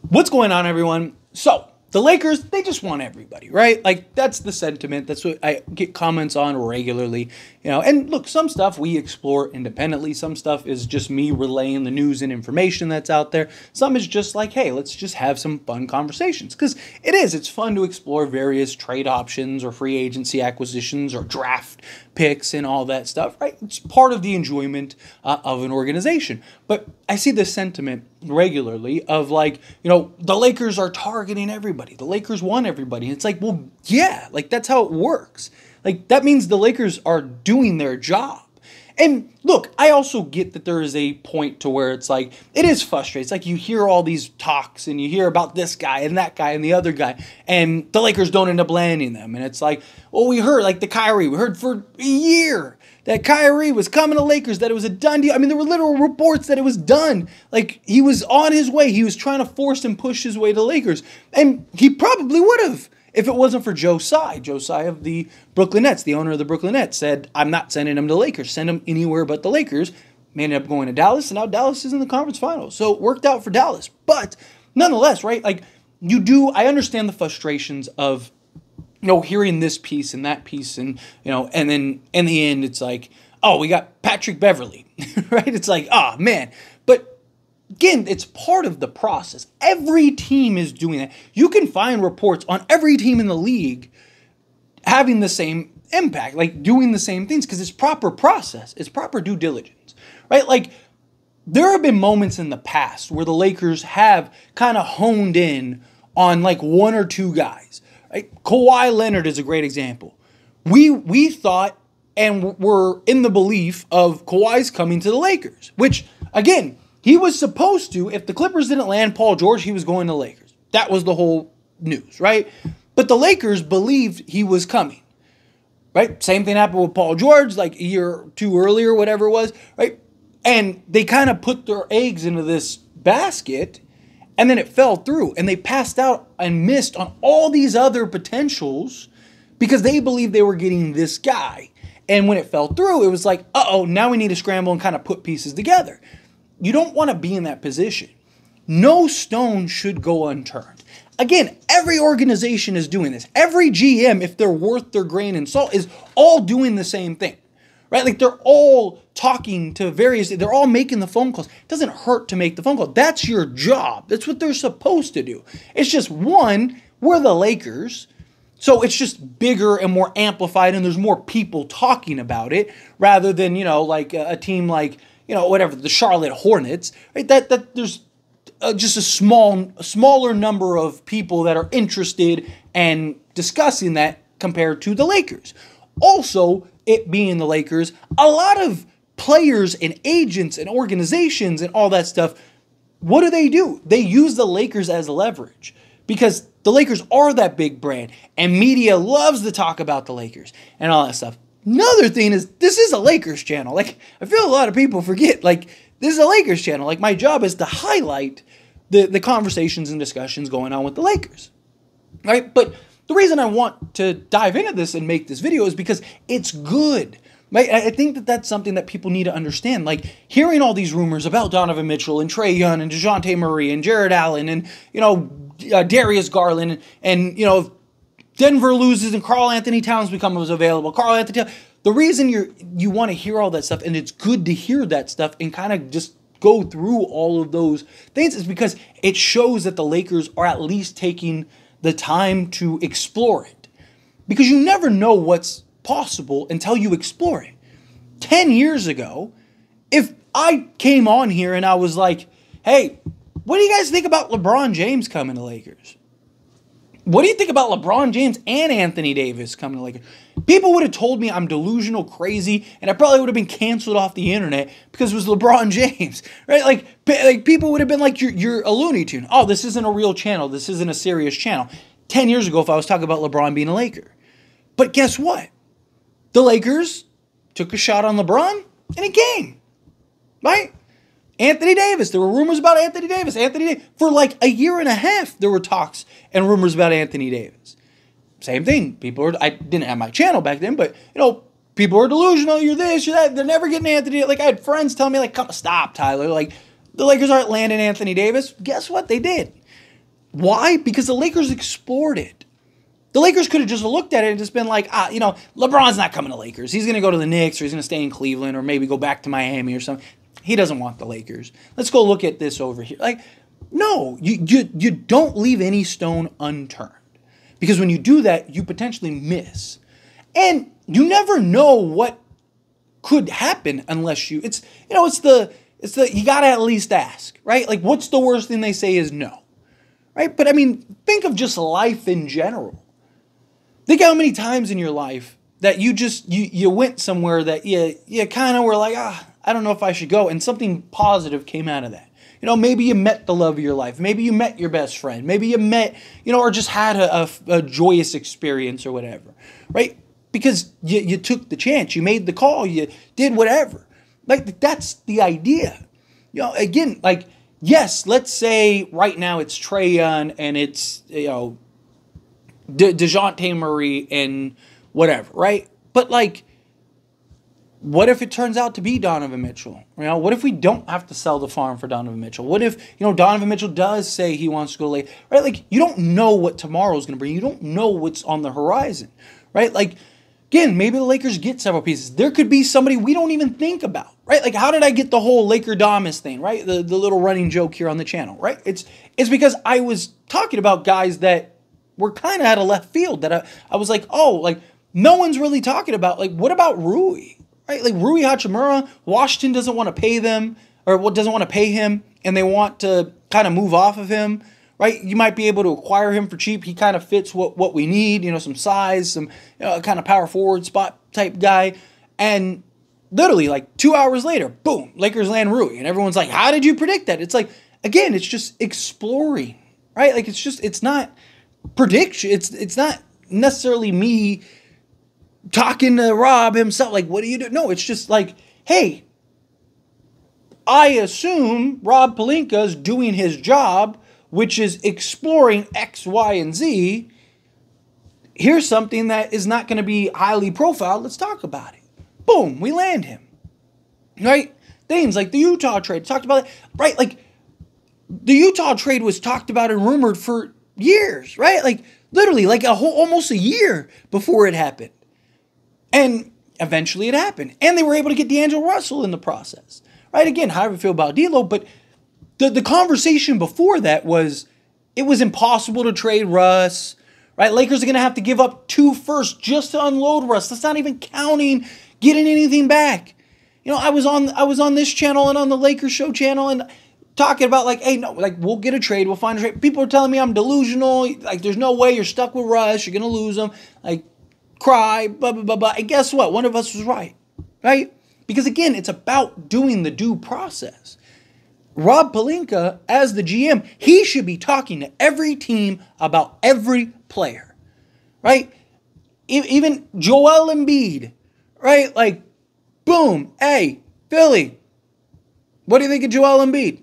What's going on, everyone? So, the Lakers, they just want everybody, right? Like, that's the sentiment. That's what I get comments on regularly, And look, some stuff we explore independently. Some stuff is just me relaying the news and information that's out there. Some is just like, hey, let's just have some fun conversations. Because it's fun to explore various trade options or free agency acquisitions or draft picks and all that stuff, right? It's part of the enjoyment of an organization. But I see this sentiment regularly of like, the Lakers are targeting everybody. The Lakers want everybody. It's like, well, yeah, like that's how it works. Like that means the Lakers are doing their job. And look, I also get that there is a point to where it's like, it is frustrating. It's like you hear all these talks and you hear about this guy and that guy and the other guy, and the Lakers don't end up landing them. And it's like, well, we heard like we heard for a year that Kyrie was coming to Lakers, that it was a done deal. I mean, there were literal reports that it was done. Like he was on his way. He was trying to force and push his way to Lakers. And he probably would have. If it wasn't for Joe Tsai of the Brooklyn Nets, the owner of the Brooklyn Nets, said, I'm not sending him to Lakers. Send him anywhere but the Lakers. He ended up going to Dallas, and now Dallas is in the conference finals. So it worked out for Dallas. But nonetheless, right, like I understand the frustrations of, hearing this piece and that piece and then in the end, it's like, oh, we got Patrick Beverley, right? It's like, oh, man. But again, it's part of the process. Every team is doing that. You can find reports on every team in the league having the same impact, like doing the same things, because it's proper process. It's proper due diligence, right? Like there have been moments in the past where the Lakers have kind of honed in on like one or two guys. Right? Kawhi Leonard is a great example. We thought and were in the belief of Kawhi's coming to the Lakers, which again, he was supposed to, if the Clippers didn't land Paul George, he was going to the Lakers. That was the whole news, right? But the Lakers believed he was coming, right? Same thing happened with Paul George, like a year or two earlier, whatever it was, right? And they kind of put their eggs into this basket, and then it fell through. And they passed out and missed on all these other potentials because they believed they were getting this guy. And when it fell through, it was like, uh-oh, now we need to scramble and kind of put pieces together. You don't want to be in that position. No stone should go unturned. Again, every organization is doing this. Every GM, if they're worth their grain and salt, is all doing the same thing, right? Like they're all talking to they're all making the phone calls. It doesn't hurt to make the phone call. That's your job. That's what they're supposed to do. It's just we're the Lakers, so it's just bigger and more amplified, and there's more people talking about it rather than, like a team like, the Charlotte Hornets, right? That there's just a smaller number of people that are interested and discussing that compared to the Lakers. Also, it being the Lakers, a lot of players and agents and organizations and all that stuff, what do? They use the Lakers as leverage because the Lakers are that big brand and media loves to talk about the Lakers and all that stuff. Another thing is, this is a Lakers channel. Like, I feel a lot of people forget, like, this is a Lakers channel. Like, my job is to highlight the conversations and discussions going on with the Lakers, right? But the reason I want to dive into this and make this video is because it's good, right? I think that that's something that people need to understand. Like, hearing all these rumors about Donovan Mitchell and Trae Young and DeJounte Murray and Jared Allen and, Darius Garland and Denver loses and Karl Anthony Towns becomes available. The reason you want to hear all that stuff, and it's good to hear that stuff and kind of just go through all of those things, is because it shows that the Lakers are at least taking the time to explore it. Because you never know what's possible until you explore it. 10 years ago, if I came on here and I was like, hey, what do you guys think about LeBron James coming to Lakers? What do you think about LeBron James and Anthony Davis coming to Lakers? People would have told me I'm delusional, crazy, and I probably would have been canceled off the internet because it was LeBron James, right? Like people would have been like, you're a Looney Tune. Oh, this isn't a real channel. This isn't a serious channel. 10 years ago, if I was talking about LeBron being a Laker. But guess what? The Lakers took a shot on LeBron and it came, right? Anthony Davis. There were rumors about Anthony Davis. For like a year and a half, there were talks and rumors about Anthony Davis. Same thing. I didn't have my channel back then, but, people are delusional. You're this, you're that. They're never getting Anthony. Like, I had friends tell me, like, come stop, Tyler. Like, the Lakers aren't landing Anthony Davis. Guess what? They did. Why? Because the Lakers explored it. The Lakers could have just looked at it and just been like, LeBron's not coming to Lakers. He's going to go to the Knicks, or he's going to stay in Cleveland, or maybe go back to Miami or something. He doesn't want the Lakers. Let's go look at this over here. Like, no, you don't leave any stone unturned. Because when you do that, you potentially miss. And you never know what could happen unless you gotta at least ask, right? Like, what's the worst thing they say is no, right? But I mean, think of just life in general. Think how many times in your life that you went somewhere that you kind of were like, I don't know if I should go, and something positive came out of that. Maybe you met the love of your life. Maybe you met your best friend. Maybe you met, or just had a joyous experience or whatever, right? Because you took the chance. You made the call. You did whatever. Like, that's the idea. Again, like, yes, let's say right now it's Trae Young and it's, DeJounte Murray and whatever, right? But, like, what if it turns out to be Donovan Mitchell? What if we don't have to sell the farm for Donovan Mitchell? What if, Donovan Mitchell does say he wants to go late, right? Like, you don't know what tomorrow's going to bring. You don't know what's on the horizon, right? Like, again, maybe the Lakers get several pieces. There could be somebody we don't even think about, right? Like, how did I get the whole Laker Damas thing, right? The little running joke here on the channel, right? It's because I was talking about guys that were kind of out of left field that I was like, oh, like, no one's really talking about. Like, what about Rui? Right, like Rui Hachimura, Washington doesn't want to pay them, or doesn't want to pay him, and they want to kind of move off of him, right? You might be able to acquire him for cheap. He kind of fits what we need, some size, some kind of power forward spot type guy. And literally, like 2 hours later, boom, Lakers land Rui, and everyone's like, "How did you predict that?" It's like, again, it's just exploring, right? Like, it's not prediction. It's not necessarily me talking to Rob himself, like, what do you do? No, it's just like, hey, I assume Rob Pelinka's doing his job, which is exploring X, Y, and Z. Here's something that is not going to be highly profiled. Let's talk about it. Boom, we land him. Right? Things like the Utah trade. Talked about it. Right? Like, the Utah trade was talked about and rumored for years, right? Like, literally, like almost a year before it happened. And eventually it happened. And they were able to get D'Angelo Russell in the process. Right? Again, however you feel about D'Lo, but the conversation before that was, it was impossible to trade Russ. Right? Lakers are going to have to give up 2 firsts just to unload Russ. That's not even counting getting anything back. I was on this channel and on the Lakers show channel and talking about, like, hey, no, like, we'll get a trade. We'll find a trade. People are telling me I'm delusional. Like, there's no way you're stuck with Russ. You're going to lose him. Like, cry, blah, blah, blah, blah. And guess what? One of us was right, right? Because, again, it's about doing the due process. Rob Pelinka, as the GM, he should be talking to every team about every player, right? Even Joel Embiid, right? Like, boom, hey, Philly, what do you think of Joel Embiid?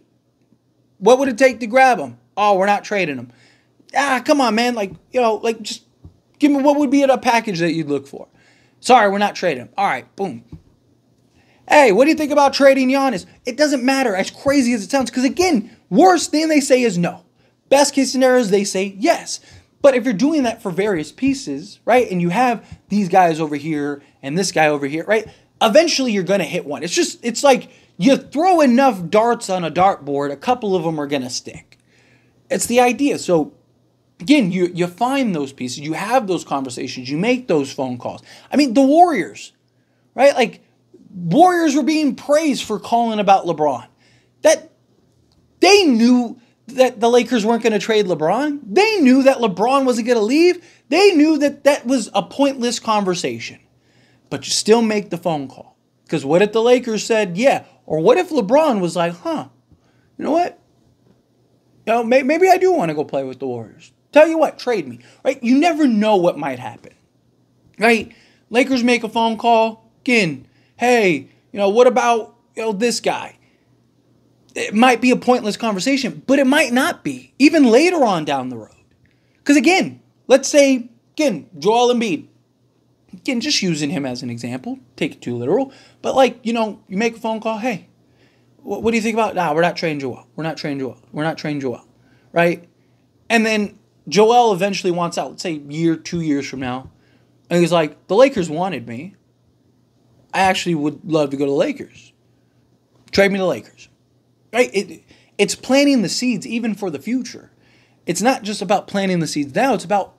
What would it take to grab him? Oh, we're not trading him. Come on, man. Like, like, just give me, what would be a package that you'd look for? Sorry, we're not trading him. All right, boom. Hey, what do you think about trading Giannis? It doesn't matter, as crazy as it sounds, because, again, worst thing they say is no. Best case scenarios, they say yes. But if you're doing that for various pieces, right, and you have these guys over here and this guy over here, right, eventually you're going to hit one. It's like you throw enough darts on a dartboard, a couple of them are going to stick. It's the idea. So, again, you find those pieces, you have those conversations, you make those phone calls. I mean, the Warriors, right? Like, Warriors were being praised for calling about LeBron. That they knew that the Lakers weren't going to trade LeBron. They knew that LeBron wasn't going to leave. They knew that that was a pointless conversation. But you still make the phone call. Because what if the Lakers said, yeah? Or what if LeBron was like, you know what? Maybe I do want to go play with the Warriors. Tell you what, trade me. Right? You never know what might happen. Right? Lakers make a phone call. Again, hey, what about this guy? It might be a pointless conversation, but it might not be, even later on down the road. Because, again, let's say, Joel Embiid. Again, just using him as an example. Take it too literal. But, like, you make a phone call. Hey, what do you think about, we're not trading Joel. We're not trading Joel. We're not trading Joel. Right? And then Joel eventually wants out, let's say a year, 2 years from now. And he's like, the Lakers wanted me. I actually would love to go to the Lakers. Trade me to the Lakers. Right? It's planting the seeds even for the future. It's not just about planting the seeds now. It's about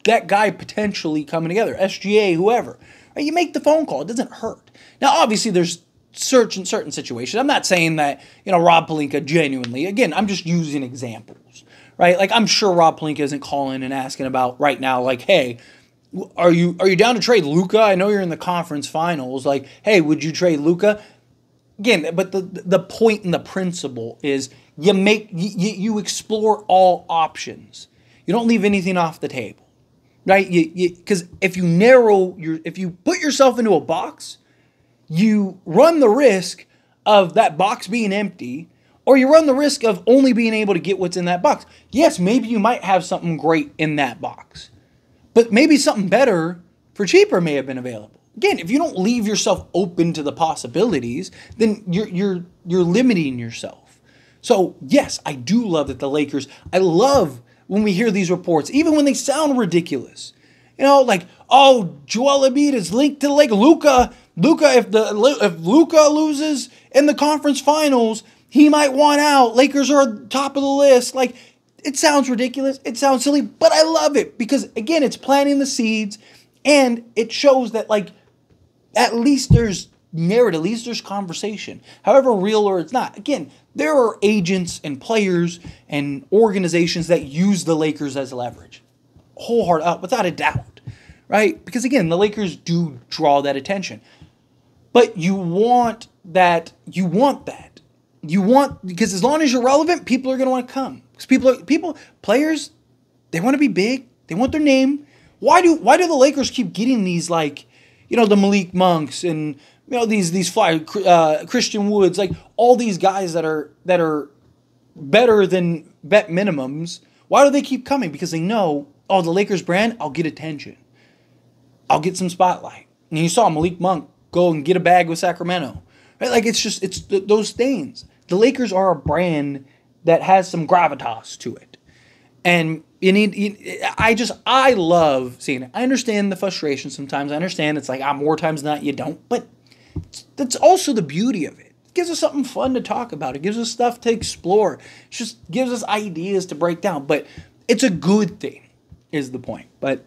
that guy potentially coming together. SGA, whoever. Right? You make the phone call. It doesn't hurt. Now, obviously, there's certain situations. I'm not saying that, Rob Pelinka genuinely. Again, I'm just using examples. Right? Like, I'm sure Rob Pelinka isn't calling and asking about right now, like, hey, are you down to trade Luka? I know you're in the conference finals. Like, hey, would you trade Luka? Again, but the point and the principle is you explore all options. You don't leave anything off the table. Right? Because if you put yourself into a box, you run the risk of that box being empty, or you run the risk of only being able to get what's in that box. Yes, maybe you might have something great in that box, but maybe something better for cheaper may have been available. Again, if you don't leave yourself open to the possibilities, then you're limiting yourself. So yes, I do love that the Lakers. I love when we hear these reports, even when they sound ridiculous. Like, oh, Joel Embiid is linked to Luka. If Luka loses in the conference finals, he might want out. Lakers are top of the list. Like, it sounds ridiculous. It sounds silly, but I love it because, again, it's planting the seeds, and it shows that, like, at least there's merit, at least there's conversation, however real or it's not. Again, there are agents and players and organizations that use the Lakers as leverage, without a doubt, right? Because, again, the Lakers do draw that attention. But you want that. Because as long as you're relevant, people are going to want to come. Because players, they want to be big. They want their name. Why do the Lakers keep getting these, like, the Malik Monks and these flyers, Christian Woods, like all these guys that are better than vet minimums? Why do they keep coming? Because they know, oh, the Lakers brand, I'll get attention. I'll get some spotlight. And you saw Malik Monk go and get a bag with Sacramento. Right? Like, it's those things. The Lakers are a brand that has some gravitas to it. And I love seeing it. I understand the frustration sometimes. I understand it's like, more times than not you don't. But that's also the beauty of it. It gives us something fun to talk about. It gives us stuff to explore. It just gives us ideas to break down. But it's a good thing, is the point. But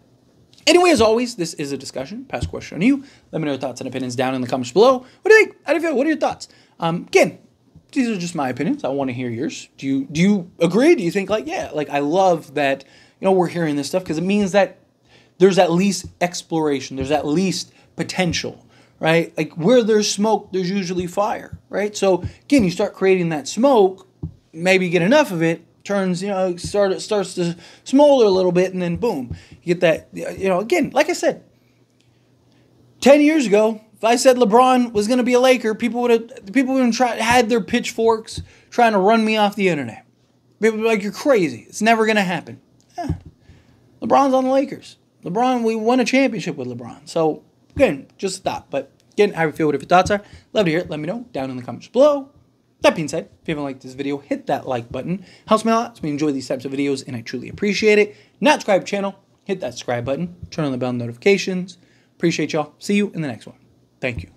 anyway, as always, this is a discussion. Pass question on you. Let me know your thoughts and opinions down in the comments below. What do you think? How do you feel? What are your thoughts? Again, these are just my opinions. I want to hear yours. Do you agree? Do you think, like, yeah, like, I love that, we're hearing this stuff because it means that there's at least exploration. There's at least potential, right? Like, where there's smoke, there's usually fire, right? So, again, you start creating that smoke, maybe you get enough of it, turns, starts to smolder a little bit, and then boom, you get that, again, like I said, 10 years ago, if I said LeBron was going to be a Laker, people would have had their pitchforks trying to run me off the internet. People would be like, you're crazy. It's never going to happen. Yeah. LeBron's on the Lakers. We won a championship with LeBron. So, again, just a thought. But, again, how you feel, whatever your thoughts are, love to hear it. Let me know down in the comments below. That being said, if you haven't liked this video, hit that like button. Helps me a lot. So we enjoy these types of videos, and I truly appreciate it. Not subscribe to the channel, hit that subscribe button. Turn on the bell notifications. Appreciate y'all. See you in the next one. Thank you.